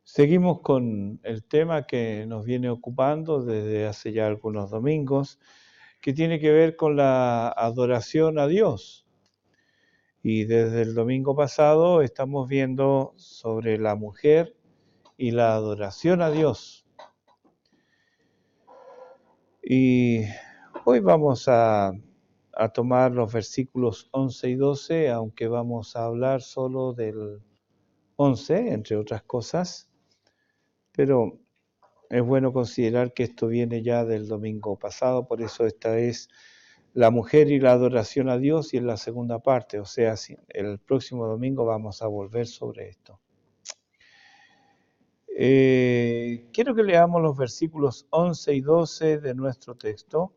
Seguimos con el tema que nos viene ocupando desde hace ya algunos domingos, que tiene que ver con la adoración a Dios. Y desde el domingo pasado estamos viendo sobre la mujer y la adoración a Dios. Y hoy vamos a tomar los versículos 11 y 12, aunque vamos a hablar solo del 11, entre otras cosas, pero es bueno considerar que esto viene ya del domingo pasado, por eso esta es la mujer y la adoración a Dios y en la segunda parte, o sea, el próximo domingo vamos a volver sobre esto. Quiero que leamos los versículos 11 y 12 de nuestro texto.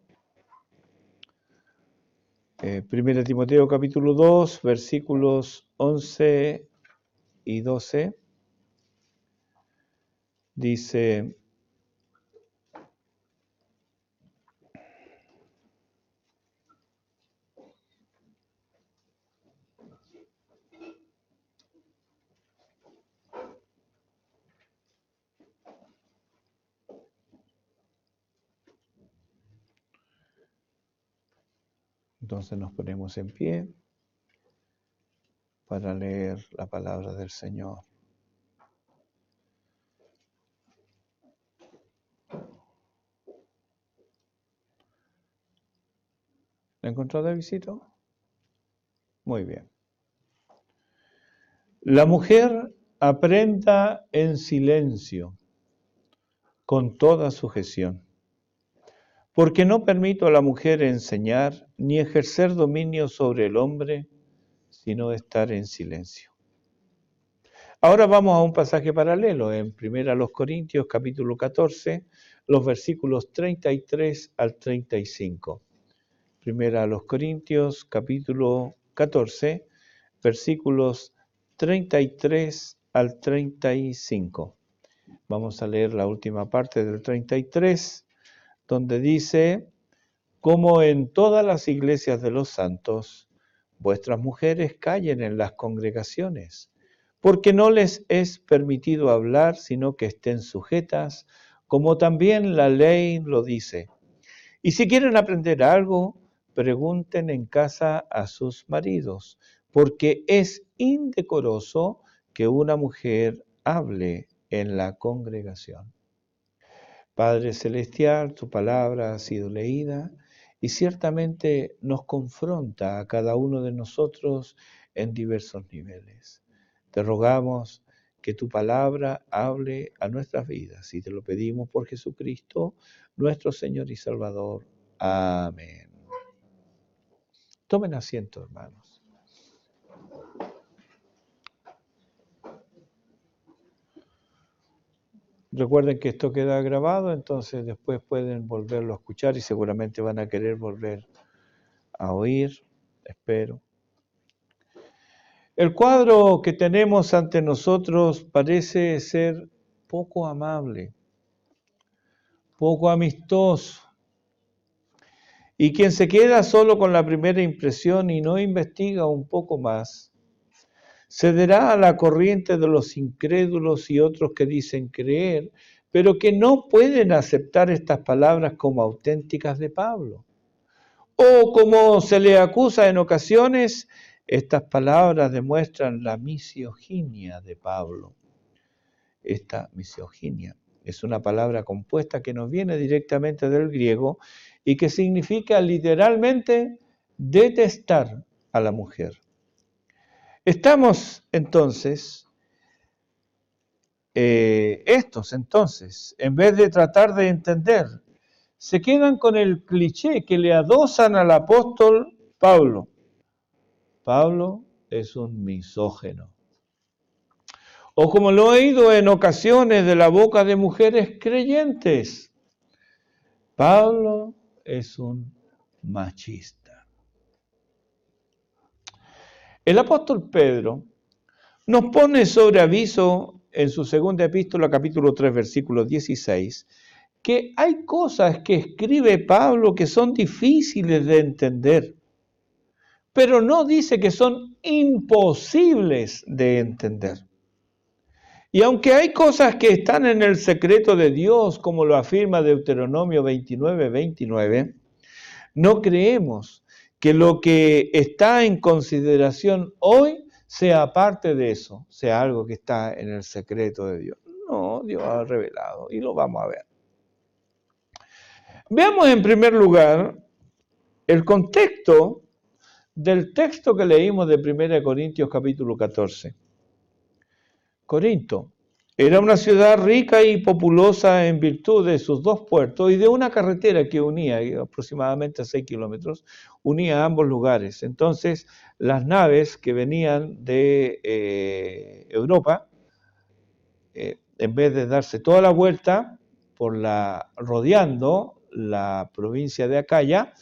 1 Timoteo capítulo 2, versículos 11 y 12, dice: entonces nos ponemos en pie para leer la palabra del Señor. ¿La encontró, Davidcito? Muy bien. La mujer aprenda en silencio, con toda sujeción, porque no permito a la mujer enseñar ni ejercer dominio sobre el hombre, sino estar en silencio. Ahora vamos a un pasaje paralelo en 1 Corintios capítulo 14, los versículos 33 al 35. 1 Corintios capítulo 14, versículos 33 al 35. Vamos a leer la última parte del 33, donde dice: como en todas las iglesias de los santos, vuestras mujeres callen en las congregaciones, porque no les es permitido hablar, sino que estén sujetas, como también la ley lo dice. Y si quieren aprender algo, pregunten en casa a sus maridos, porque es indecoroso que una mujer hable en la congregación. Padre Celestial, tu palabra ha sido leída y ciertamente nos confronta a cada uno de nosotros en diversos niveles. Te rogamos que tu palabra hable a nuestras vidas y te lo pedimos por Jesucristo, nuestro Señor y Salvador. Amén. Tomen asiento, hermanos. Recuerden que esto queda grabado, entonces después pueden volverlo a escuchar y seguramente van a querer volver a oír, espero. El cuadro que tenemos ante nosotros parece ser poco amable, poco amistoso. Y quien se queda solo con la primera impresión y no investiga un poco más, cederá a la corriente de los incrédulos y otros que dicen creer, pero que no pueden aceptar estas palabras como auténticas de Pablo. O como se le acusa en ocasiones, estas palabras demuestran la misoginia de Pablo. Esta misoginia es una palabra compuesta que nos viene directamente del griego y que significa literalmente detestar a la mujer. Estamos entonces, en vez de tratar de entender, se quedan con el cliché que le adosan al apóstol Pablo. Pablo es un misógino. O como lo he oído en ocasiones de la boca de mujeres creyentes, Pablo es un machista. El apóstol Pedro nos pone sobre aviso en su segunda epístola, capítulo 3, versículo 16, que hay cosas que escribe Pablo que son difíciles de entender, pero no dice que son imposibles de entender. Y aunque hay cosas que están en el secreto de Dios, como lo afirma Deuteronomio 29:29, no creemos que lo que está en consideración hoy sea parte de eso, sea algo que está en el secreto de Dios. No, Dios ha revelado y lo vamos a ver. Veamos en primer lugar el contexto del texto que leímos de 1 Corintios capítulo 14. Corinto era una ciudad rica y populosa en virtud de sus dos puertos y de una carretera que unía, aproximadamente 6 kilómetros, unía ambos lugares. Entonces, las naves que venían de Europa, en vez de darse toda la vuelta rodeando la provincia de Acaya,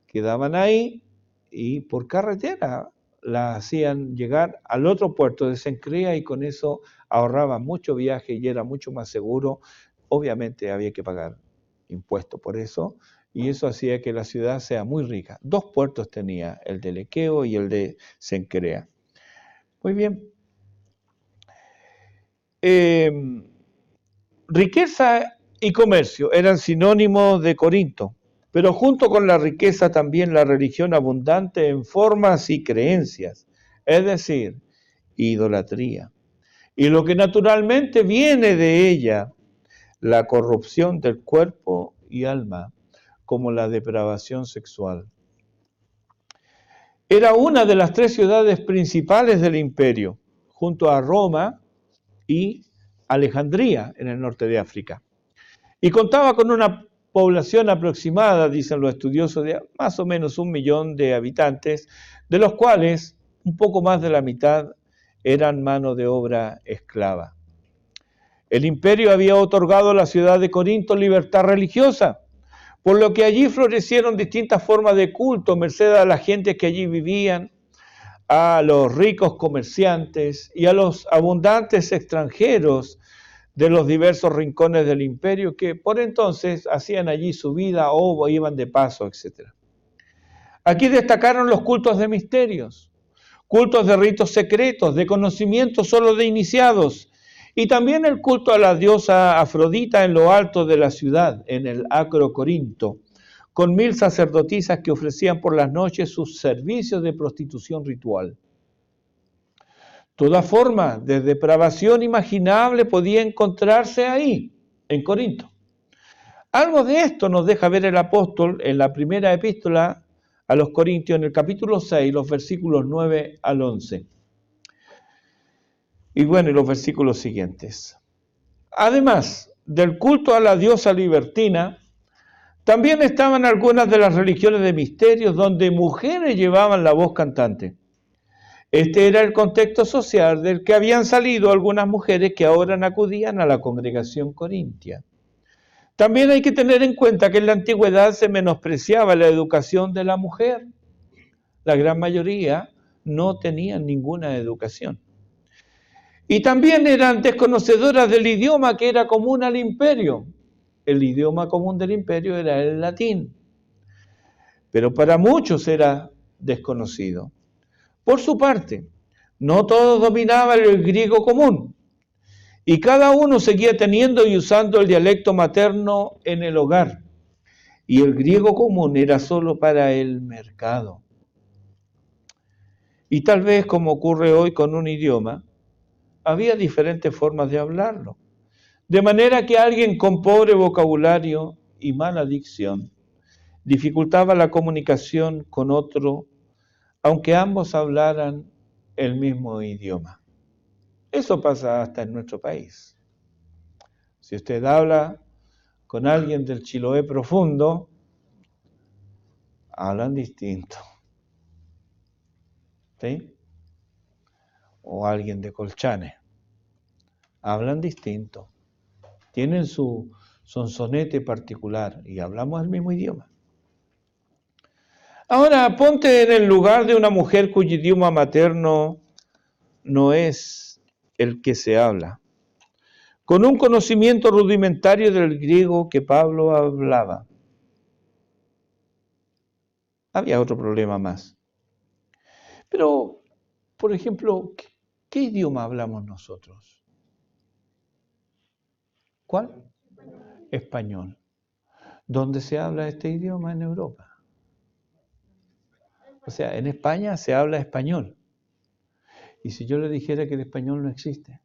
quedaban ahí y por carretera la hacían llegar al otro puerto de Cencrea y con eso ahorraban mucho viaje y era mucho más seguro. Obviamente había que pagar impuestos por eso y eso hacía que la ciudad sea muy rica. Dos puertos tenía, el de Lequeo y el de Cencrea. Muy bien. Riqueza y comercio eran sinónimos de Corinto, pero junto con la riqueza también la religión abundante en formas y creencias, es decir, idolatría. Y lo que naturalmente viene de ella, la corrupción del cuerpo y alma, como la depravación sexual. Era una de las 3 ciudades principales del imperio, junto a Roma y Alejandría, en el norte de África. Y contaba con una población aproximada, dicen los estudiosos, de más o menos 1 millón de habitantes, de los cuales un poco más de la mitad eran mano de obra esclava. El imperio había otorgado a la ciudad de Corinto libertad religiosa, por lo que allí florecieron distintas formas de culto, merced a la gente que allí vivían, a los ricos comerciantes y a los abundantes extranjeros de los diversos rincones del imperio que por entonces hacían allí su vida o iban de paso, etc. Aquí destacaron los cultos de misterios, cultos de ritos secretos, de conocimiento solo de iniciados, y también el culto a la diosa Afrodita en lo alto de la ciudad, en el Acro Corinto, con 1000 sacerdotisas que ofrecían por las noches sus servicios de prostitución ritual. Toda forma de depravación imaginable podía encontrarse ahí, en Corinto. Algo de esto nos deja ver el apóstol en la primera epístola a los Corintios, en el capítulo 6, los versículos 9 al 11. Y bueno, y los versículos siguientes. Además del culto a la diosa libertina, también estaban algunas de las religiones de misterios donde mujeres llevaban la voz cantante. Este era el contexto social del que habían salido algunas mujeres que ahora acudían a la congregación corintia. También hay que tener en cuenta que en la antigüedad se menospreciaba la educación de la mujer. La gran mayoría no tenían ninguna educación. Y también eran desconocedoras del idioma que era común al imperio. El idioma común del imperio era el latín, pero para muchos era desconocido. Por su parte, no todos dominaban el griego común y cada uno seguía teniendo y usando el dialecto materno en el hogar. Y el griego común era solo para el mercado. Y tal vez, como ocurre hoy con un idioma, había diferentes formas de hablarlo. De manera que alguien con pobre vocabulario y mala dicción dificultaba la comunicación con otro, aunque ambos hablaran el mismo idioma. Eso pasa hasta en nuestro país. Si usted habla con alguien del Chiloé profundo, hablan distinto. ¿Sí? O alguien de Colchane, hablan distinto. Tienen su sonsonete particular y hablamos el mismo idioma. Ahora, ponte en el lugar de una mujer cuyo idioma materno no es el que se habla, con un conocimiento rudimentario del griego que Pablo hablaba. Había otro problema más. Pero, por ejemplo, ¿qué idioma hablamos nosotros? ¿Cuál? Español. ¿Dónde se habla este idioma en Europa? O sea, en España se habla español. Y si yo le dijera que el español no existe.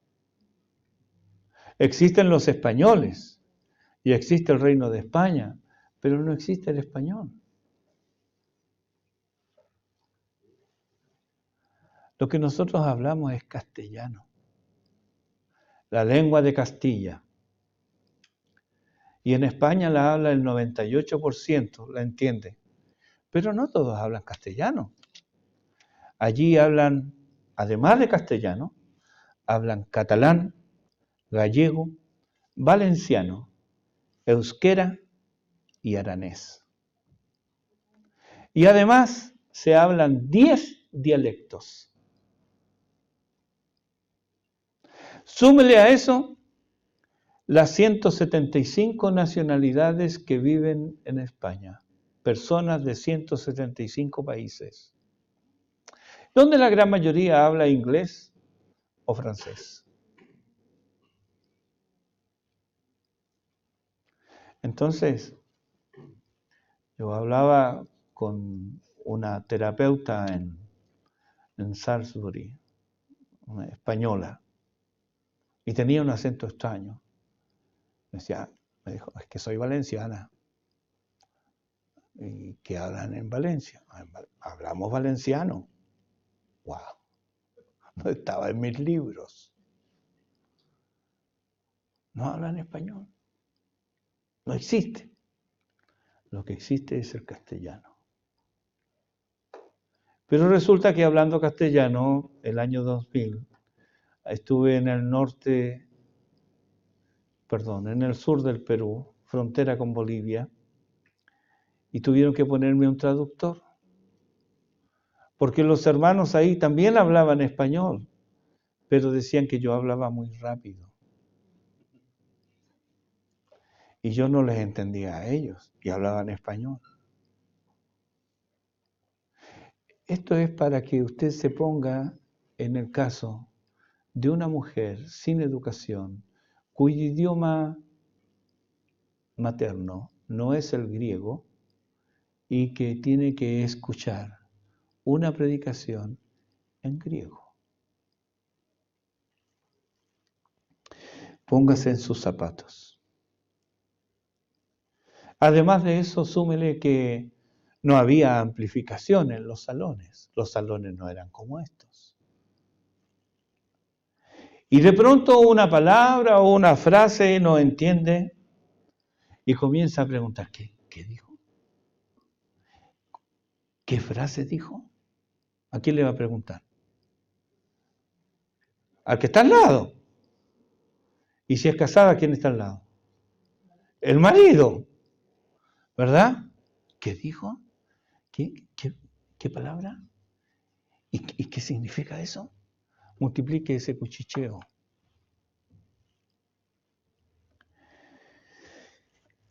Existen los españoles y existe el Reino de España, pero no existe el español. Lo que nosotros hablamos es castellano, la lengua de Castilla. Y en España la habla el 98%, la entiende. Pero no todos hablan castellano. Allí hablan, además de castellano, hablan catalán, gallego, valenciano, euskera y aranés. Y además se hablan 10 dialectos. Súmele a eso las 175 nacionalidades que viven en España, personas de 175 países, donde la gran mayoría habla inglés o francés. Entonces, yo hablaba con una terapeuta en Salisbury, una española, y tenía un acento extraño. Me dijo, es que soy valenciana. ¿Y qué hablan en Valencia? Hablamos valenciano. ¡Wow! No estaba en mis libros. No hablan español. No existe. Lo que existe es el castellano. Pero resulta que hablando castellano, el año 2000, estuve en el sur del Perú, frontera con Bolivia, y tuvieron que ponerme un traductor. Porque los hermanos ahí también hablaban español, pero decían que yo hablaba muy rápido. Y yo no les entendía a ellos, y hablaban español. Esto es para que usted se ponga en el caso de una mujer sin educación, cuyo idioma materno no es el griego, y que tiene que escuchar una predicación en griego. Póngase en sus zapatos. Además de eso, súmele que no había amplificación en los salones. Los salones no eran como estos. Y de pronto una palabra o una frase no entiende y comienza a preguntar, ¿qué dijo? ¿Qué frase dijo? ¿A quién le va a preguntar? Al que está al lado. Y si es casada, ¿quién está al lado? El marido. ¿Verdad? ¿Qué dijo? ¿Qué palabra? ¿Y qué significa eso? Multiplique ese cuchicheo.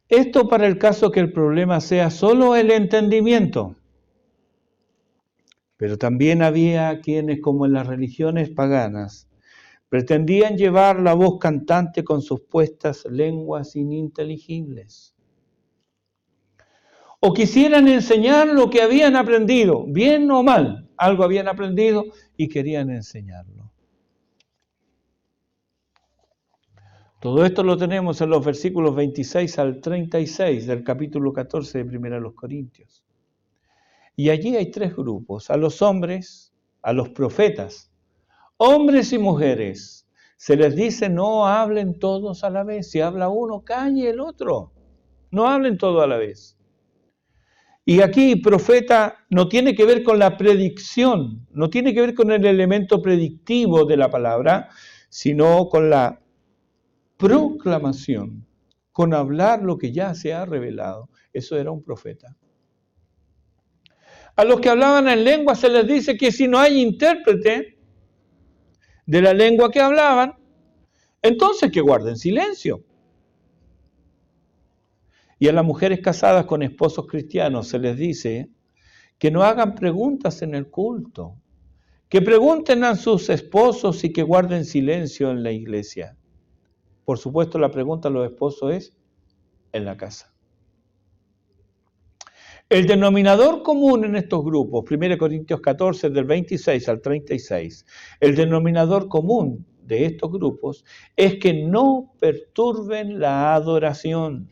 Esto para el caso que el problema sea solo el entendimiento. Pero también había quienes, como en las religiones paganas, pretendían llevar la voz cantante con supuestas lenguas ininteligibles. O quisieran enseñar lo que habían aprendido, bien o mal, algo habían aprendido y querían enseñarlo. Todo esto lo tenemos en los versículos 26 al 36 del capítulo 14 de 1 Corintios. Y allí hay 3 grupos, a los hombres, a los profetas, hombres y mujeres. Se les dice no hablen todos a la vez, si habla uno, calle el otro, no hablen todos a la vez. Y aquí profeta no tiene que ver con la predicción, no tiene que ver con el elemento predictivo de la palabra, sino con la proclamación, con hablar lo que ya se ha revelado. Eso era un profeta. A los que hablaban en lengua se les dice que si no hay intérprete de la lengua que hablaban, entonces que guarden silencio. Y a las mujeres casadas con esposos cristianos se les dice que no hagan preguntas en el culto, que pregunten a sus esposos y que guarden silencio en la iglesia. Por supuesto, la pregunta a los esposos es en la casa. El denominador común en estos grupos, 1 Corintios 14, del 26 al 36, el denominador común de estos grupos es que no perturben la adoración.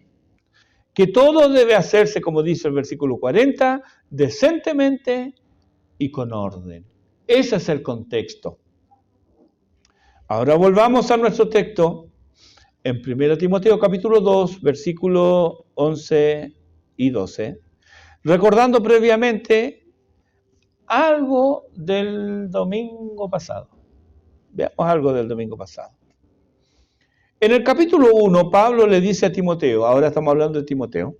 Que todo debe hacerse, como dice el versículo 40, decentemente y con orden. Ese es el contexto. Ahora volvamos a nuestro texto en 1 Timoteo capítulo 2, versículos 11 y 12, recordando previamente algo del domingo pasado. Veamos algo del domingo pasado. En el capítulo 1, Pablo le dice a Timoteo, ahora estamos hablando de Timoteo,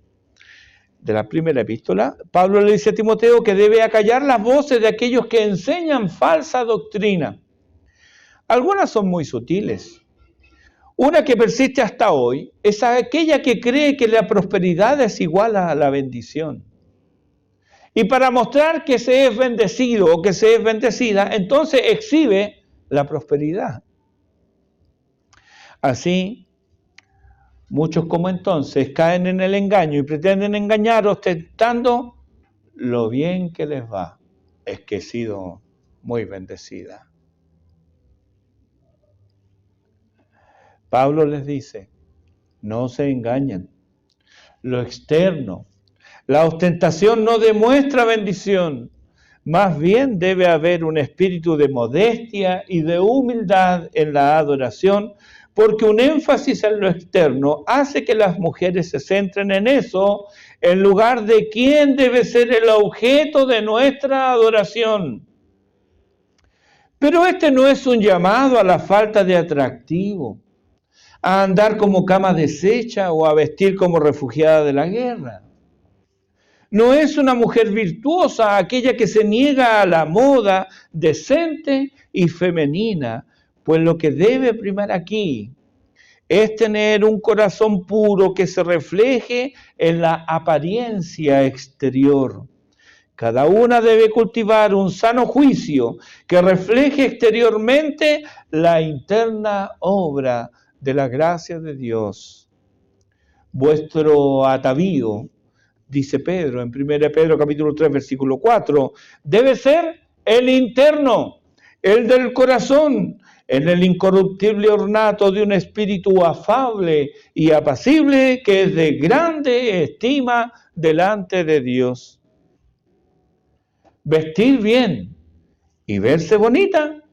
de la primera epístola, Pablo le dice a Timoteo que debe acallar las voces de aquellos que enseñan falsa doctrina. Algunas son muy sutiles. Una que persiste hasta hoy es aquella que cree que la prosperidad es igual a la bendición. Y para mostrar que se es bendecido o que se es bendecida, entonces exhibe la prosperidad. Así, muchos como entonces caen en el engaño y pretenden engañar ostentando lo bien que les va. Es que he sido muy bendecida. Pablo les dice, no se engañen. Lo externo, la ostentación no demuestra bendición. Más bien debe haber un espíritu de modestia y de humildad en la adoración, porque un énfasis en lo externo hace que las mujeres se centren en eso, en lugar de quién debe ser el objeto de nuestra adoración. Pero este no es un llamado a la falta de atractivo, a andar como cama deshecha o a vestir como refugiada de la guerra. No es una mujer virtuosa aquella que se niega a la moda decente y femenina, pues lo que debe primar aquí es tener un corazón puro que se refleje en la apariencia exterior. Cada una debe cultivar un sano juicio que refleje exteriormente la interna obra de la gracia de Dios. Vuestro atavío, dice Pedro en 1 Pedro capítulo 3, versículo 4, debe ser el interno, el del corazón, en el incorruptible ornato de un espíritu afable y apacible que es de grande estima delante de Dios. ¿Vestir bien y verse bonita?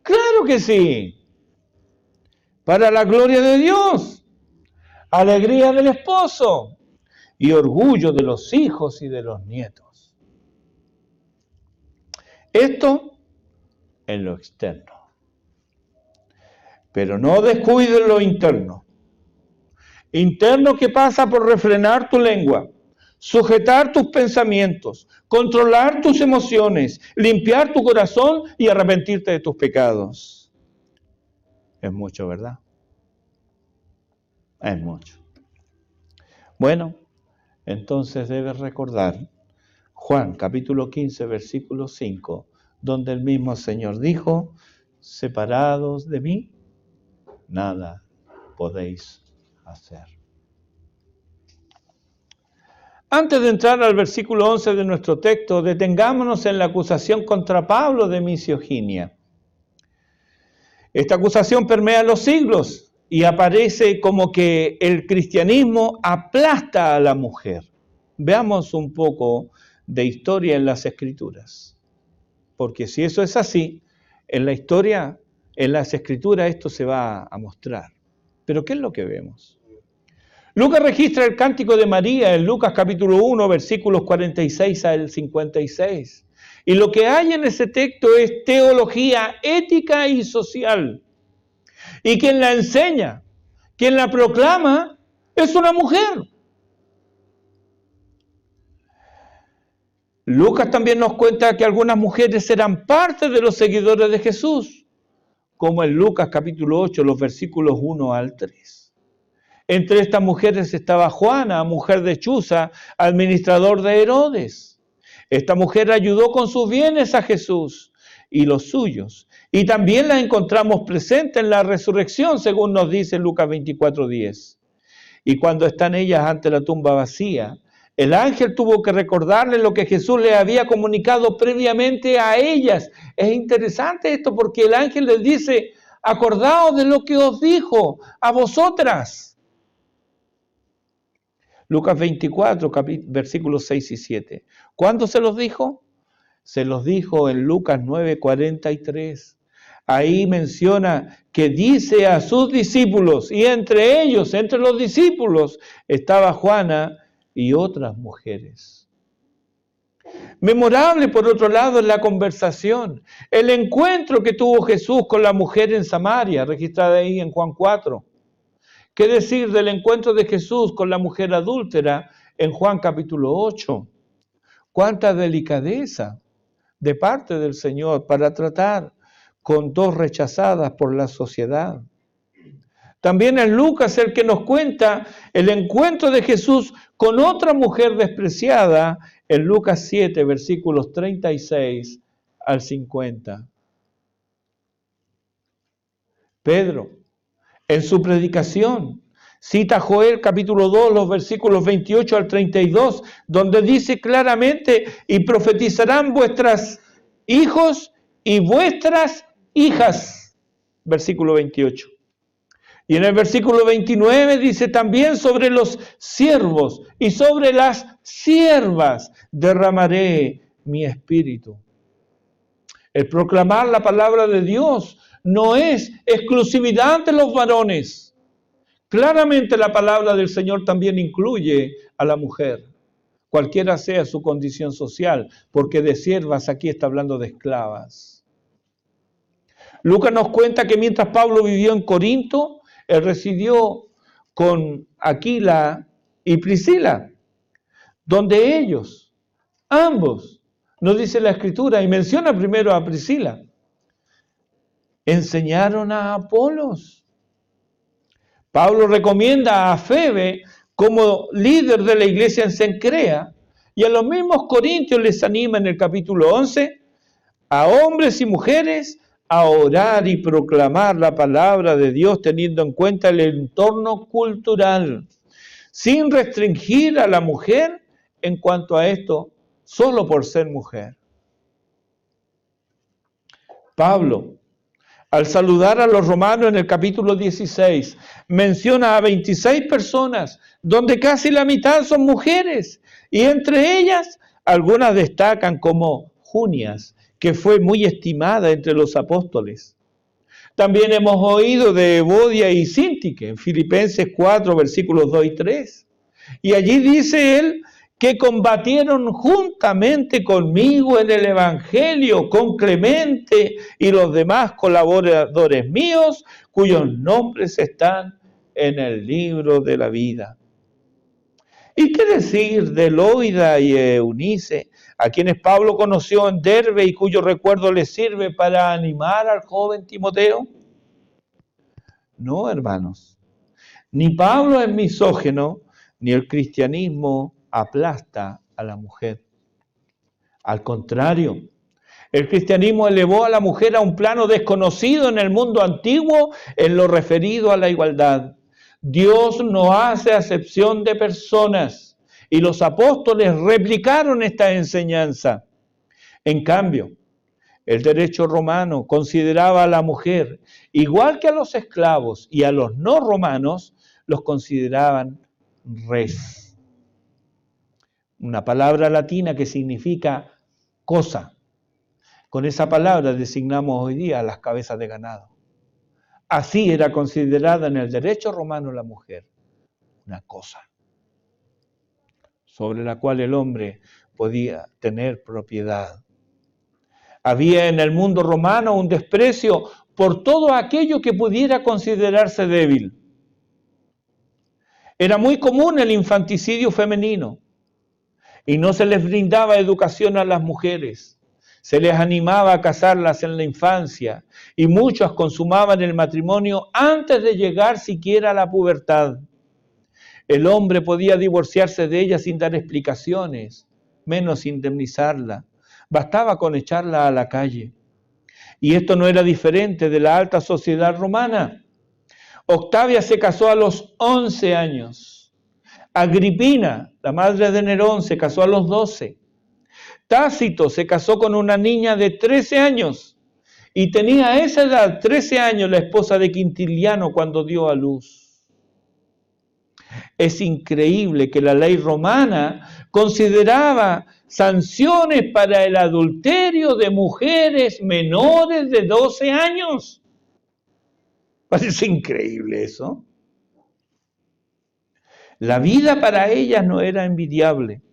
¡Claro que sí! Para la gloria de Dios, alegría del esposo y orgullo de los hijos y de los nietos. Esto en lo externo. Pero no descuides lo interno. Interno que pasa por refrenar tu lengua, sujetar tus pensamientos, controlar tus emociones, limpiar tu corazón y arrepentirte de tus pecados. Es mucho, ¿verdad? Es mucho. Bueno, entonces debes recordar Juan capítulo 15, versículo 5, donde el mismo Señor dijo, separados de mí, nada podéis hacer. Antes de entrar al versículo 11 de nuestro texto, detengámonos en la acusación contra Pablo de misoginia. Esta acusación permea los siglos y aparece como que el cristianismo aplasta a la mujer. Veamos un poco de historia en las Escrituras. Porque si eso es así, en la historia, en las Escrituras esto se va a mostrar. Pero ¿qué es lo que vemos? Lucas registra el cántico de María en Lucas capítulo 1, versículos 46 al 56. Y lo que hay en ese texto es teología ética y social. Y quien la enseña, quien la proclama, es una mujer. Lucas también nos cuenta que algunas mujeres eran parte de los seguidores de Jesús, como en Lucas capítulo 8, los versículos 1 al 3. Entre estas mujeres estaba Juana, mujer de Chuza, administrador de Herodes. Esta mujer ayudó con sus bienes a Jesús y los suyos. Y también la encontramos presente en la resurrección, según nos dice Lucas 24:10. Y cuando están ellas ante la tumba vacía, el ángel tuvo que recordarle lo que Jesús le había comunicado previamente a ellas. Es interesante esto porque el ángel les dice, acordaos de lo que os dijo a vosotras. Lucas 24, versículos 6 y 7. ¿Cuándo se los dijo? Se los dijo en Lucas 9:43. Ahí menciona que dice a sus discípulos, y entre ellos, entre los discípulos, estaba Juana y otras mujeres. Memorable, por otro lado, es la conversación, el encuentro que tuvo Jesús con la mujer en Samaria, registrada ahí en Juan 4. ¿Qué decir del encuentro de Jesús con la mujer adúltera en Juan capítulo 8? Cuánta delicadeza de parte del Señor para tratar con dos rechazadas por la sociedad. También es Lucas el que nos cuenta el encuentro de Jesús con otra mujer despreciada en Lucas 7, versículos 36 al 50. Pedro, en su predicación, cita Joel capítulo 2, los versículos 28 al 32, donde dice claramente, y profetizarán vuestros hijos y vuestras hijas, versículo 28. Y en el versículo 29 dice también sobre los siervos y sobre las siervas derramaré mi espíritu. El proclamar la palabra de Dios no es exclusividad de los varones. Claramente la palabra del Señor también incluye a la mujer, cualquiera sea su condición social, porque de siervas aquí está hablando de esclavas. Lucas nos cuenta que mientras Pablo vivió en Corinto, él residió con Aquila y Priscila, donde ellos, ambos, nos dice la Escritura, y menciona primero a Priscila, enseñaron a Apolos. Pablo recomienda a Febe como líder de la iglesia en Cencrea, y a los mismos corintios les anima en el capítulo 11 a hombres y mujeres a orar y proclamar la palabra de Dios teniendo en cuenta el entorno cultural, sin restringir a la mujer en cuanto a esto, solo por ser mujer. Pablo, al saludar a los romanos en el capítulo 16, menciona a 26 personas, donde casi la mitad son mujeres, y entre ellas algunas destacan como Junias, que fue muy estimada entre los apóstoles. También hemos oído de Evodia y Síntique en Filipenses 4, versículos 2 y 3. Y allí dice él que combatieron juntamente conmigo en el Evangelio, con Clemente y los demás colaboradores míos, cuyos nombres están en el libro de la vida. ¿Y qué decir de Loida y Eunice, a quienes Pablo conoció en Derbe y cuyo recuerdo le sirve para animar al joven Timoteo? No, hermanos, ni Pablo es misógino, ni el cristianismo aplasta a la mujer. Al contrario, el cristianismo elevó a la mujer a un plano desconocido en el mundo antiguo en lo referido a la igualdad. Dios no hace acepción de personas y los apóstoles replicaron esta enseñanza. En cambio, el derecho romano consideraba a la mujer, igual que a los esclavos y a los no romanos, los consideraban res. Una palabra latina que significa cosa. Con esa palabra designamos hoy día a las cabezas de ganado. Así era considerada en el derecho romano la mujer, una cosa, sobre la cual el hombre podía tener propiedad. Había en el mundo romano un desprecio por todo aquello que pudiera considerarse débil. Era muy común el infanticidio femenino y no se les brindaba educación a las mujeres. Se les animaba a casarlas en la infancia y muchos consumaban el matrimonio antes de llegar siquiera a la pubertad. El hombre podía divorciarse de ella sin dar explicaciones, menos indemnizarla. Bastaba con echarla a la calle. Y esto no era diferente de la alta sociedad romana. Octavia se casó a los 11 años. Agripina, la madre de Nerón, se casó a los 12. Tácito se casó con una niña de 13 años y tenía a esa edad, 13 años, la esposa de Quintiliano cuando dio a luz. Es increíble que la ley romana consideraba sanciones para el adulterio de mujeres menores de 12 años. Parece increíble eso. La vida para ellas no era envidiable,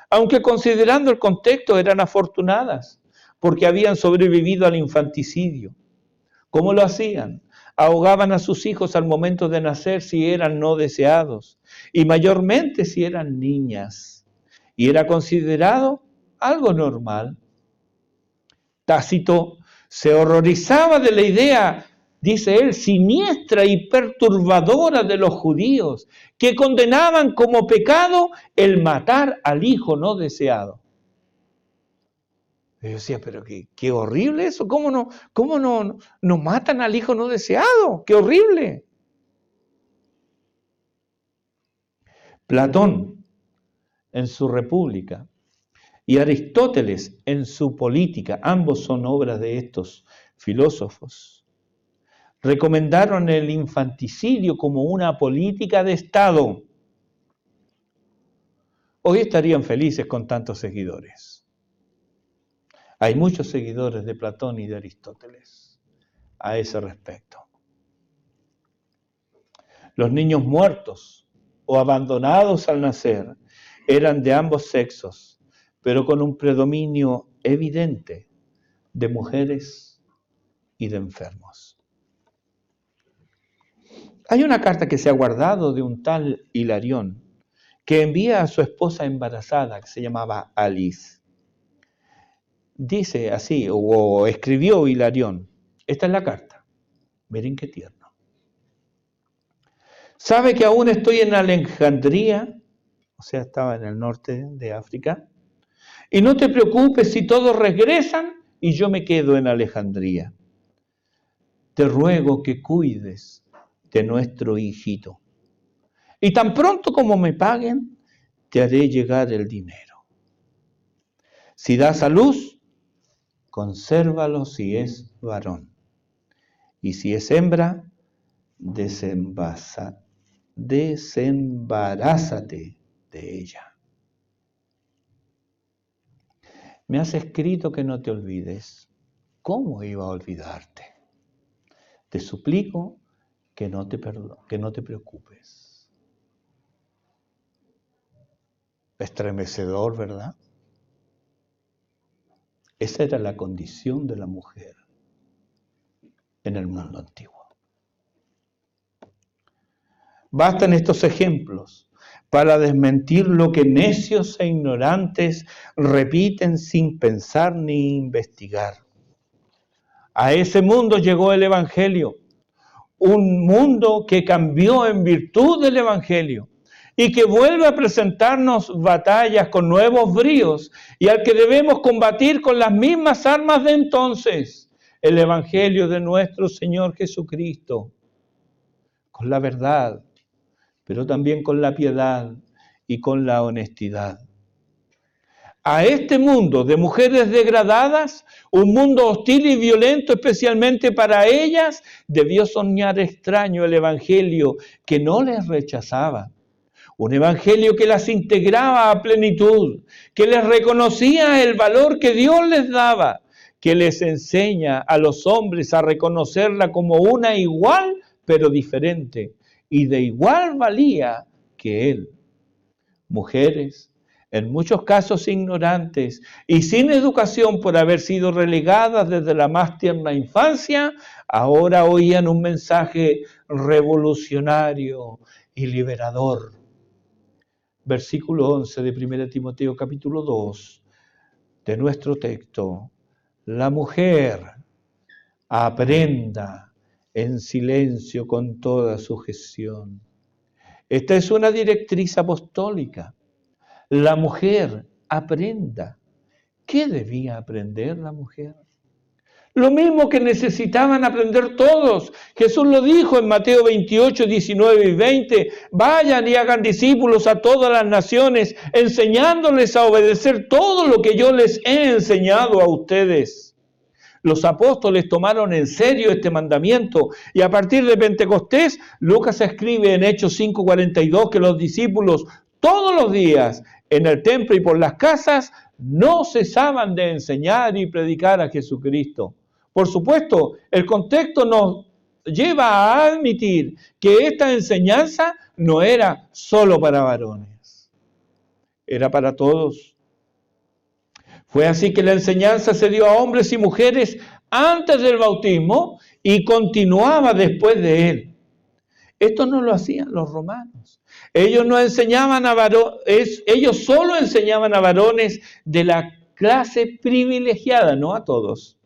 aunque considerando el contexto eran afortunadas, porque habían sobrevivido al infanticidio. ¿Cómo lo hacían? Ahogaban a sus hijos al momento de nacer si eran no deseados, y mayormente si eran niñas, y era considerado algo normal. Tácito se horrorizaba de la idea, dice él, siniestra y perturbadora de los judíos, que condenaban como pecado el matar al hijo no deseado. Yo decía, pero qué horrible eso, ¿cómo no matan al hijo no deseado? ¡Qué horrible! Platón, en su República, y Aristóteles, en su Política, ambos son obras de estos filósofos, recomendaron el infanticidio como una política de Estado. Hoy estarían felices con tantos seguidores. Hay muchos seguidores de Platón y de Aristóteles a ese respecto. Los niños muertos o abandonados al nacer eran de ambos sexos, pero con un predominio evidente de mujeres y de enfermos. Hay una carta que se ha guardado de un tal Hilarión que envía a su esposa embarazada, que se llamaba Alice. Dice así, o escribió Hilarión, esta es la carta, miren qué tierno. ¿Sabe que aún estoy en Alejandría? O sea, estaba en el norte de África. Y no te preocupes si todos regresan y yo me quedo en Alejandría. Te ruego que cuides de nuestro hijito. Y tan pronto como me paguen, te haré llegar el dinero. Si das a luz, consérvalo si es varón. Y si es hembra, desembarázate de ella. Me has escrito que no te olvides. ¿Cómo iba a olvidarte? Te suplico que no te preocupes. Estremecedor, ¿verdad? Esa era la condición de la mujer en el mundo antiguo. Bastan estos ejemplos para desmentir lo que necios e ignorantes repiten sin pensar ni investigar. A ese mundo llegó el Evangelio, un mundo que cambió en virtud del Evangelio y que vuelve a presentarnos batallas con nuevos bríos y al que debemos combatir con las mismas armas de entonces, el Evangelio de nuestro Señor Jesucristo, con la verdad, pero también con la piedad y con la honestidad. A este mundo de mujeres degradadas, un mundo hostil y violento especialmente para ellas, debió soñar extraño el Evangelio que no les rechazaba. Un evangelio que las integraba a plenitud, que les reconocía el valor que Dios les daba, que les enseña a los hombres a reconocerla como una igual pero diferente y de igual valía que Él. Mujeres, en muchos casos ignorantes y sin educación por haber sido relegadas desde la más tierna infancia, ahora oían un mensaje revolucionario y liberador. Versículo 11 de 1 Timoteo capítulo 2 de nuestro texto. La mujer aprenda en silencio con toda sujeción. Esta es una directriz apostólica. La mujer aprenda. ¿Qué debía aprender la mujer? Lo mismo que necesitaban aprender todos. Jesús lo dijo en Mateo 28, 19 y 20. Vayan y hagan discípulos a todas las naciones, enseñándoles a obedecer todo lo que yo les he enseñado a ustedes. Los apóstoles tomaron en serio este mandamiento y a partir de Pentecostés, Lucas escribe en Hechos 5:42 que los discípulos todos los días en el templo y por las casas no cesaban de enseñar y predicar a Jesucristo. Por supuesto, el contexto nos lleva a admitir que esta enseñanza no era solo para varones, era para todos. Fue así que la enseñanza se dio a hombres y mujeres antes del bautismo y continuaba después de él. Esto no lo hacían los romanos. Ellos no enseñaban a varones, ellos solo enseñaban a varones de la clase privilegiada, no a todos.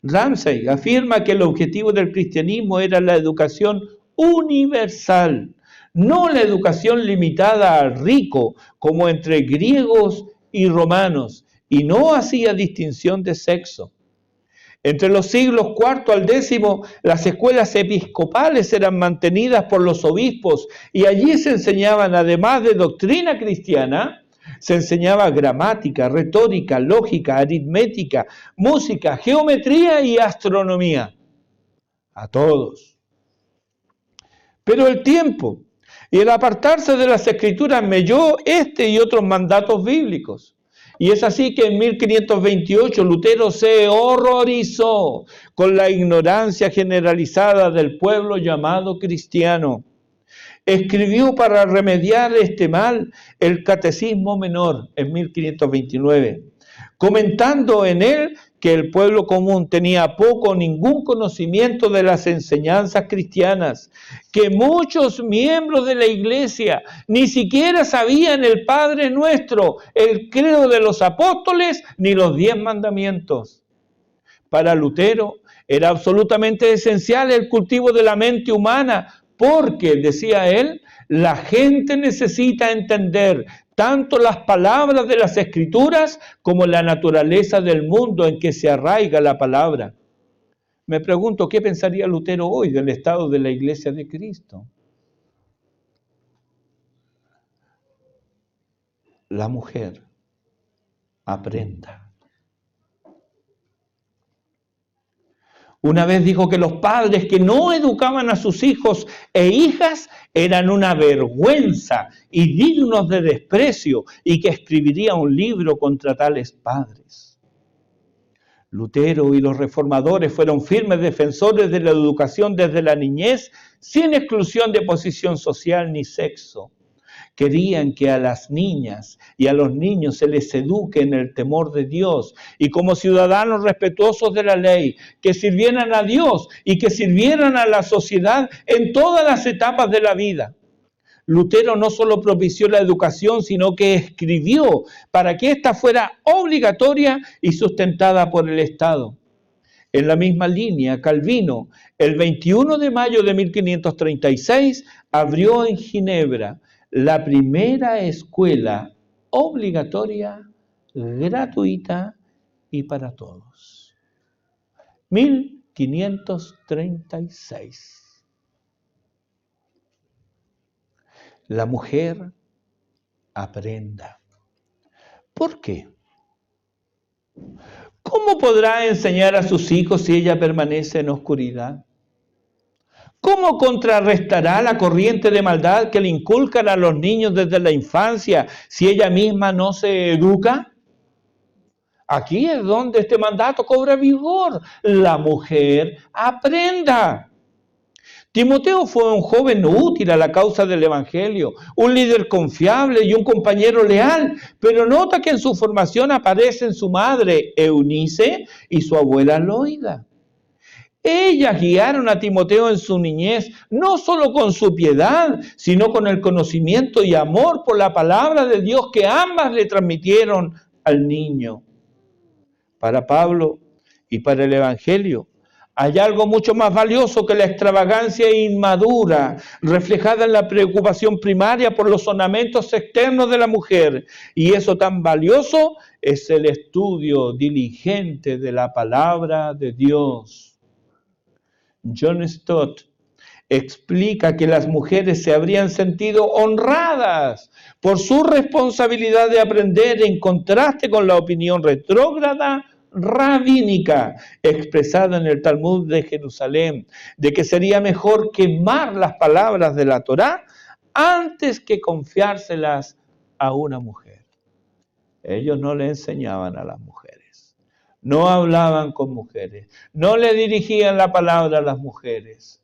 Ramsay afirma que el objetivo del cristianismo era la educación universal, no la educación limitada al rico, como entre griegos y romanos, y no hacía distinción de sexo. Entre los siglos IV al X, las escuelas episcopales eran mantenidas por los obispos y allí se enseñaban, además de doctrina cristiana, se enseñaba gramática, retórica, lógica, aritmética, música, geometría y astronomía. A todos. Pero el tiempo y el apartarse de las Escrituras melló este y otros mandatos bíblicos. Y es así que en 1528 Lutero se horrorizó con la ignorancia generalizada del pueblo llamado cristiano. Escribió para remediar este mal el Catecismo Menor en 1529, comentando en él que el pueblo común tenía poco o ningún conocimiento de las enseñanzas cristianas, que muchos miembros de la iglesia ni siquiera sabían el Padre Nuestro, el credo de los apóstoles, ni los 10 mandamientos. Para Lutero era absolutamente esencial el cultivo de la mente humana, porque, decía él, la gente necesita entender tanto las palabras de las Escrituras como la naturaleza del mundo en que se arraiga la palabra. Me pregunto, ¿qué pensaría Lutero hoy del estado de la Iglesia de Cristo? La mujer aprenda. Una vez dijo que los padres que no educaban a sus hijos e hijas eran una vergüenza y dignos de desprecio y que escribiría un libro contra tales padres. Lutero y los reformadores fueron firmes defensores de la educación desde la niñez sin exclusión de posición social ni sexo. Querían que a las niñas y a los niños se les eduque en el temor de Dios y como ciudadanos respetuosos de la ley, que sirvieran a Dios y que sirvieran a la sociedad en todas las etapas de la vida. Lutero no solo propició la educación, sino que escribió para que ésta fuera obligatoria y sustentada por el Estado. En la misma línea, Calvino, el 21 de mayo de 1536, abrió en Ginebra la primera escuela obligatoria, gratuita y para todos. 1536. La mujer aprenda. ¿Por qué? ¿Cómo podrá enseñar a sus hijos si ella permanece en oscuridad? ¿Cómo contrarrestará la corriente de maldad que le inculcan a los niños desde la infancia si ella misma no se educa? Aquí es donde este mandato cobra vigor. La mujer aprenda. Timoteo fue un joven útil a la causa del Evangelio, un líder confiable y un compañero leal, pero nota que en su formación aparecen su madre Eunice y su abuela Loida. Ellas guiaron a Timoteo en su niñez, no solo con su piedad, sino con el conocimiento y amor por la palabra de Dios que ambas le transmitieron al niño. Para Pablo y para el Evangelio, Hay algo mucho más valioso que la extravagancia inmadura, reflejada en la preocupación primaria por los ornamentos externos de la mujer. Y eso tan valioso es el estudio diligente de la palabra de Dios. John Stott explica que las mujeres se habrían sentido honradas por su responsabilidad de aprender, en contraste con la opinión retrógrada rabínica expresada en el Talmud de Jerusalén, de que sería mejor quemar las palabras de la Torá antes que confiárselas a una mujer. Ellos no le enseñaban a las mujeres, no hablaban con mujeres, no le dirigían la palabra a las mujeres.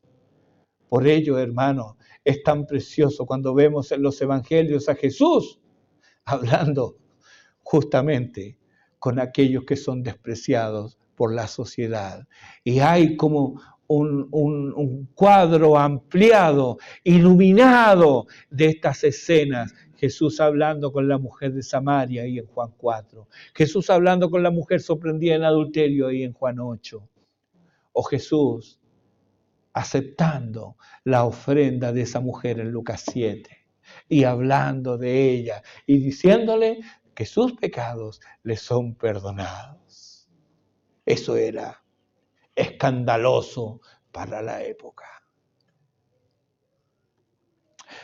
Por ello, hermanos, es tan precioso cuando vemos en los evangelios a Jesús hablando justamente con aquellos que son despreciados por la sociedad. Y hay como un cuadro ampliado, iluminado de estas escenas. Jesús hablando con la mujer de Samaria ahí en Juan 4. Jesús hablando con la mujer sorprendida en adulterio ahí en Juan 8. O Jesús aceptando la ofrenda de esa mujer en Lucas 7 y hablando de ella y diciéndole que sus pecados le son perdonados. Eso era escandaloso para la época.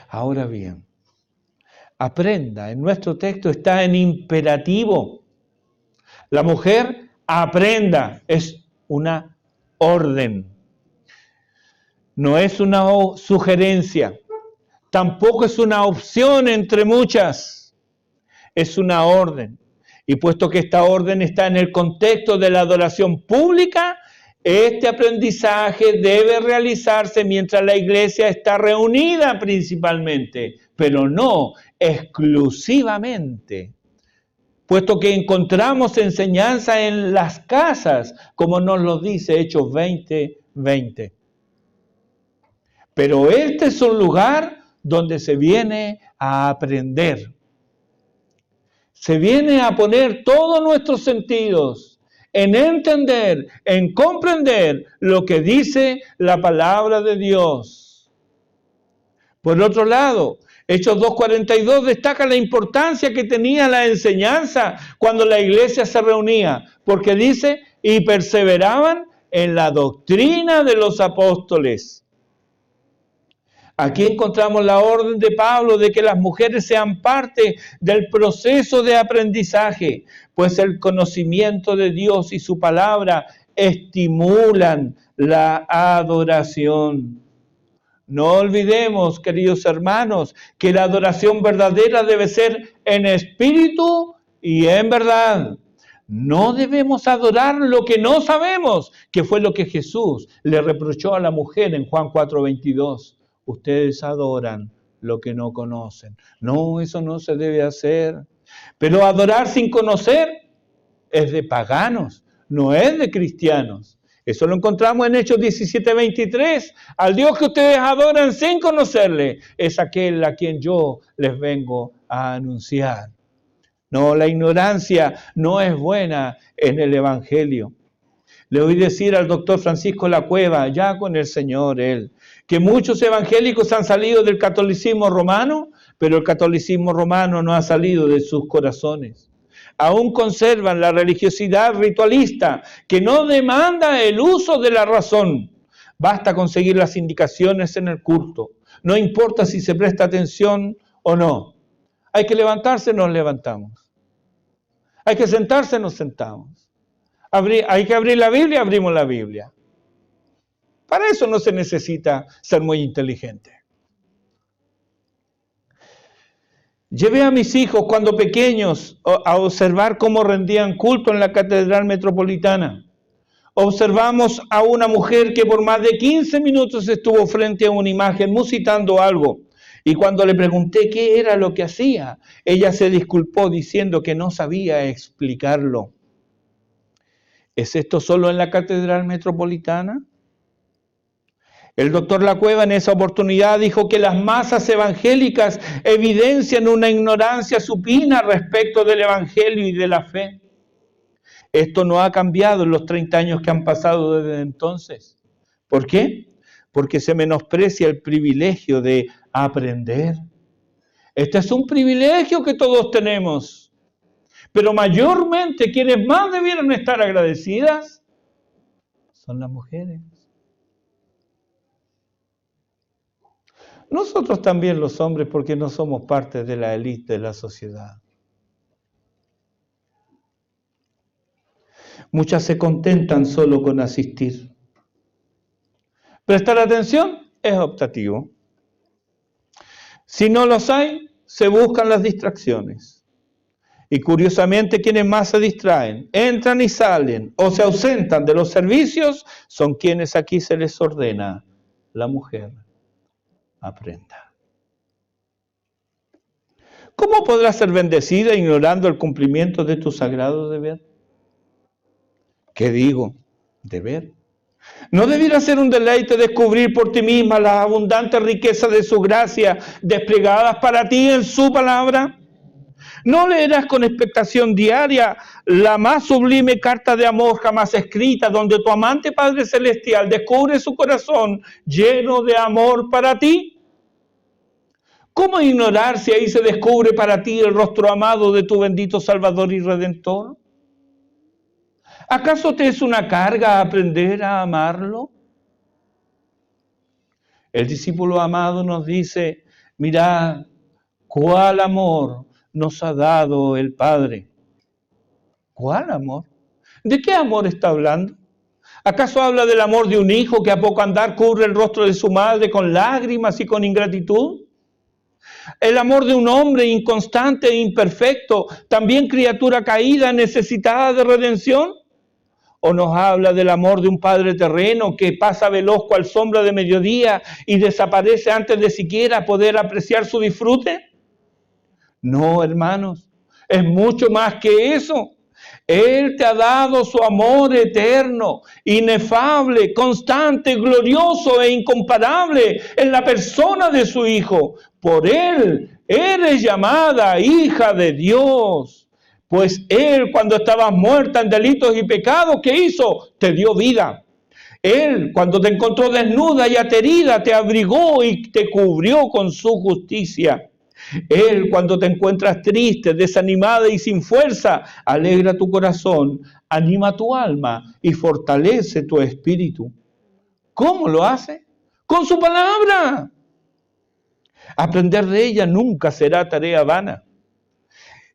Ahora bien, aprenda, en nuestro texto está en imperativo. La mujer aprenda, es una orden. No es una sugerencia, tampoco es una opción entre muchas. Es una orden. Y puesto que esta orden está en el contexto de la adoración pública, este aprendizaje debe realizarse mientras la iglesia está reunida principalmente, pero no exclusivamente. Puesto que encontramos enseñanza en las casas, como nos lo dice Hechos 20:20. Pero este es un lugar donde se viene a aprender. Se viene a poner todos nuestros sentidos en entender, en comprender lo que dice la palabra de Dios. Por otro lado, Hechos 2:42 destaca la importancia que tenía la enseñanza cuando la iglesia se reunía, porque dice, y perseveraban en la doctrina de los apóstoles. Aquí encontramos la orden de Pablo de que las mujeres sean parte del proceso de aprendizaje, pues el conocimiento de Dios y su palabra estimulan la adoración. No olvidemos, queridos hermanos, que la adoración verdadera debe ser en espíritu y en verdad. No debemos adorar lo que no sabemos, que fue lo que Jesús le reprochó a la mujer en Juan 4:22. Ustedes adoran lo que no conocen. No, eso no se debe hacer. Pero adorar sin conocer es de paganos, no es de cristianos. Eso lo encontramos en Hechos 17:23. Al Dios que ustedes adoran sin conocerle es aquel a quien yo les vengo a anunciar. No, la ignorancia no es buena en el Evangelio. Le oí decir al doctor Francisco Lacueva, ya con el Señor él, que muchos evangélicos han salido del catolicismo romano, pero el catolicismo romano no ha salido de sus corazones. Aún conservan la religiosidad ritualista que no demanda el uso de la razón. Basta conseguir las indicaciones en el culto. No importa si se presta atención o no. Hay que levantarse, nos levantamos. Hay que sentarse, nos sentamos. Hay que abrir la Biblia, abrimos la Biblia. Para eso no se necesita ser muy inteligente. Llevé a mis hijos cuando pequeños a observar cómo rendían culto en la Catedral Metropolitana. Observamos a una mujer que por más de 15 minutos estuvo frente a una imagen musitando algo. Y cuando le pregunté qué era lo que hacía, ella se disculpó diciendo que no sabía explicarlo. ¿Es esto solo en la Catedral Metropolitana? El doctor Lacueva en esa oportunidad dijo que las masas evangélicas evidencian una ignorancia supina respecto del Evangelio y de la fe. Esto no ha cambiado en los 30 años que han pasado desde entonces. ¿Por qué? Porque se menosprecia el privilegio de aprender. Este es un privilegio que todos tenemos. Pero mayormente quienes más debieran estar agradecidas son las mujeres. Nosotros también los hombres, porque no somos parte de la élite de la sociedad. Muchas se contentan solo con asistir. Prestar atención es optativo. Si no los hay, se buscan las distracciones. Y curiosamente, quienes más se distraen, entran y salen o se ausentan de los servicios, son quienes aquí se les ordena: la mujer aprenda. ¿Cómo podrás ser bendecida ignorando el cumplimiento de tu sagrado deber? ¿Qué digo? Deber. ¿No debiera ser un deleite descubrir por ti misma la abundante riqueza de su gracia desplegadas para ti en su palabra? ¿No leerás con expectación diaria la más sublime carta de amor jamás escrita, donde tu amante Padre Celestial descubre su corazón lleno de amor para ti? ¿Cómo ignorar si ahí se descubre para ti el rostro amado de tu bendito Salvador y Redentor? ¿Acaso te es una carga aprender a amarlo? El discípulo amado nos dice: mirad cuál amor nos ha dado el Padre. ¿Cuál amor? ¿De qué amor está hablando? ¿Acaso habla del amor de un hijo que a poco andar cubre el rostro de su madre con lágrimas y con ingratitud? ¿El amor de un hombre inconstante e imperfecto, también criatura caída, necesitada de redención? ¿O nos habla del amor de un padre terreno que pasa veloz cual sombra de mediodía y desaparece antes de siquiera poder apreciar su disfrute? No, hermanos, es mucho más que eso. Él te ha dado su amor eterno, inefable, constante, glorioso e incomparable en la persona de su Hijo. Por Él eres llamada hija de Dios. Pues Él, cuando estabas muerta en delitos y pecados, ¿qué hizo? Te dio vida. Él, cuando te encontró desnuda y aterida, te abrigó y te cubrió con su justicia. Él, cuando te encuentras triste, desanimada y sin fuerza, alegra tu corazón, anima tu alma y fortalece tu espíritu. ¿Cómo lo hace? Con su palabra. Aprender de ella nunca será tarea vana.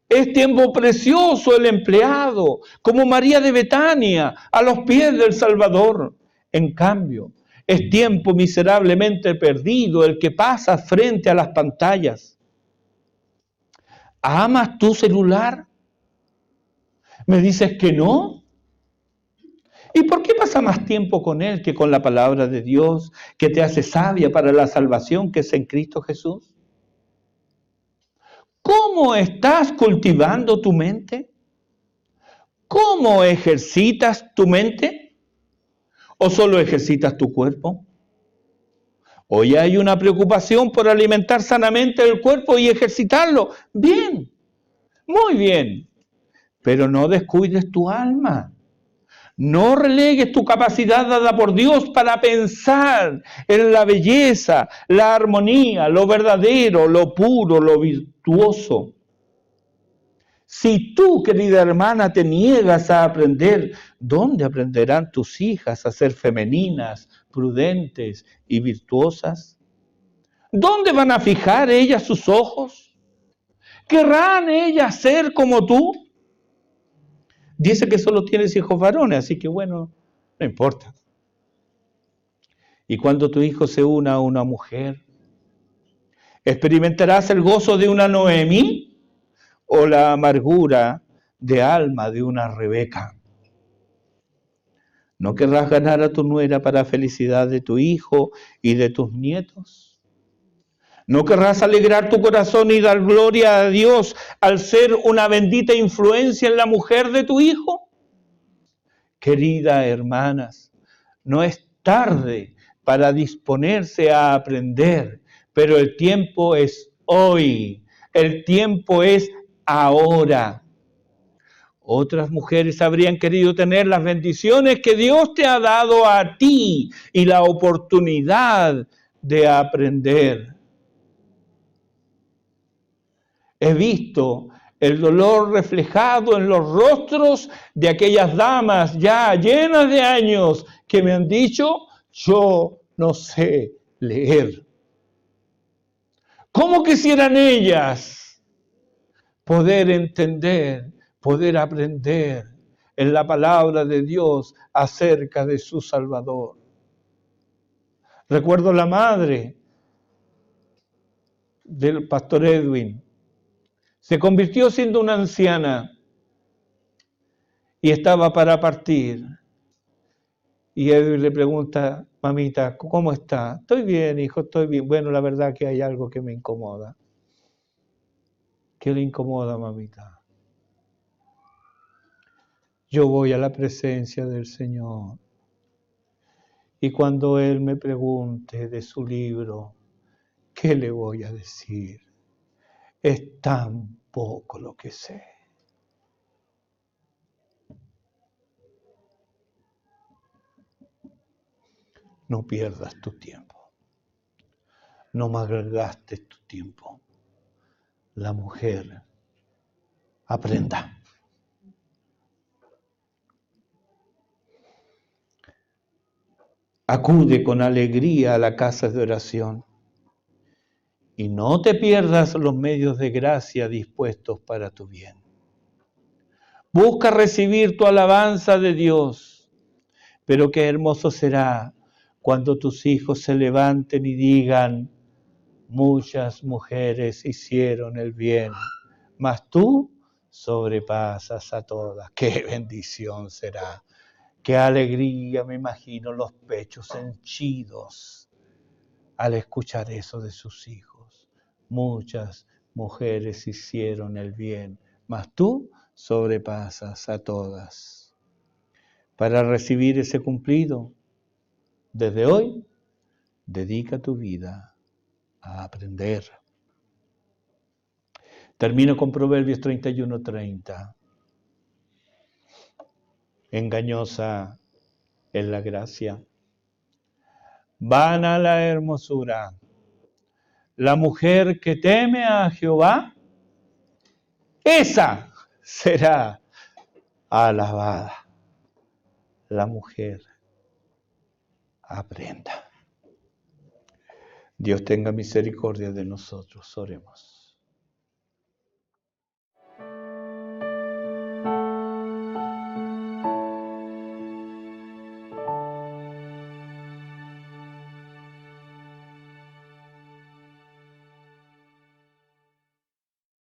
Es tiempo precioso el empleado, como María de Betania, a los pies del Salvador. En cambio, es tiempo miserablemente perdido el que pasa frente a las pantallas. ¿Amas tu celular? ¿Me dices que no? ¿Y por qué pasa más tiempo con él que con la palabra de Dios, que te hace sabia para la salvación que es en Cristo Jesús? ¿Cómo estás cultivando tu mente? ¿Cómo ejercitas tu mente? ¿O solo ejercitas tu cuerpo? Hoy hay una preocupación por alimentar sanamente el cuerpo y ejercitarlo. Bien, muy bien. Pero no descuides tu alma. No relegues tu capacidad dada por Dios para pensar en la belleza, la armonía, lo verdadero, lo puro, lo virtuoso. Si tú, querida hermana, te niegas a aprender, ¿dónde aprenderán tus hijas a ser femeninas, prudentes y virtuosas? ¿Dónde van a fijar ellas sus ojos? ¿Querrán ellas ser como tú? Dice que solo tienes hijos varones, así que bueno, no importa. Y cuando tu hijo se una a una mujer, ¿experimentarás el gozo de una Noemí o la amargura de alma de una Rebeca? ¿No querrás ganar a tu nuera para felicidad de tu hijo y de tus nietos? ¿No querrás alegrar tu corazón y dar gloria a Dios al ser una bendita influencia en la mujer de tu hijo? Queridas hermanas, no es tarde para disponerse a aprender, pero el tiempo es hoy, el tiempo es ahora. Otras mujeres habrían querido tener las bendiciones que Dios te ha dado a ti y la oportunidad de aprender. He visto el dolor reflejado en los rostros de aquellas damas ya llenas de años que me han dicho, yo no sé leer. ¿Cómo quisieran ellas poder entender, poder aprender en la palabra de Dios acerca de su Salvador? Recuerdo la madre del pastor Edwin. Se convirtió siendo una anciana y estaba para partir. Y Edwin le pregunta, mamita, ¿cómo está? Estoy bien, hijo, estoy bien. Bueno, la verdad que hay algo que me incomoda. ¿Qué le incomoda, mamita? Yo voy a la presencia del Señor. Y cuando Él me pregunte de su libro, ¿qué le voy a decir? Es tan poco lo que sé. No pierdas tu tiempo. No malgastes tu tiempo. La mujer aprenda. Acude con alegría a la casa de oración y no te pierdas los medios de gracia dispuestos para tu bien. Busca recibir tu alabanza de Dios, pero qué hermoso será cuando tus hijos se levanten y digan, muchas mujeres hicieron el bien, mas tú sobrepasas a todas. ¡Qué bendición será! ¡Qué alegría! Me imagino los pechos henchidos al escuchar eso de sus hijos. Muchas mujeres hicieron el bien, mas tú sobrepasas a todas. Para recibir ese cumplido, desde hoy, dedica tu vida a aprender. Termino con Proverbios 31:30. Engañosa es la gracia, vana la hermosura. La mujer que teme a Jehová, esa será alabada. La mujer aprenda. Dios tenga misericordia de nosotros. Oremos.